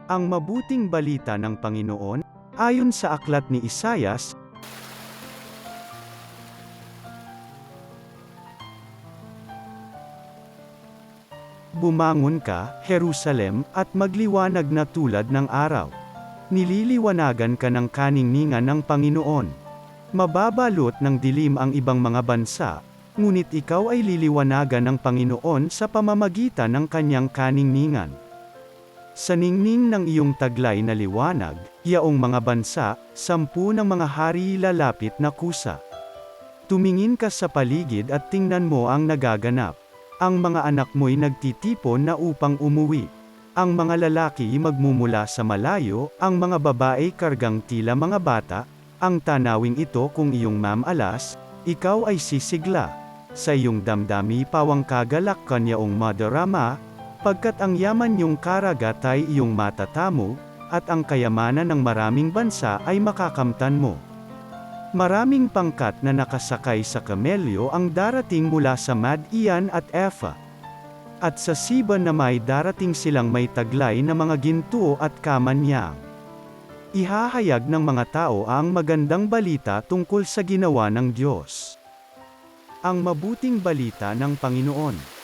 Ang mabuting balita ng Panginoon, ayon sa aklat ni Isayas, Bumangon ka, Jerusalem, at magliwanag na tulad ng araw. Nililiwanagan ka ng kaningningan ng Panginoon. Mababalot ng dilim ang ibang mga bansa, ngunit ikaw ay liliwanagan ng Panginoon sa pamamagitan ng kanyang kaningningan. Sa ningning ng iyong taglay na liwanag, yaong mga bansa, 10 ng mga hari lalapit na kusa. Tumingin ka sa paligid at tingnan mo ang nagaganap. Ang mga anak mo'y nagtitipon na upang umuwi. Ang mga lalaki magmumula sa malayo, ang mga babae kargang tila mga bata. Ang tanawing ito kung iyong mamalas, ikaw ay sisigla. Sa iyong damdami pawang kagalak kanyaong madarama, pagkat ang yaman niyong karagat ay iyong matatamo, at ang kayamanan ng maraming bansa ay makakamtan mo. Maraming pangkat na nakasakay sa kamelyo ang darating mula sa Mad-Ian at Efa. At sa Siba na may darating silang may taglay na mga ginto at kamanyang. Ihahayag ng mga tao ang magandang balita tungkol sa ginawa ng Diyos. Ang mabuting balita ng Panginoon.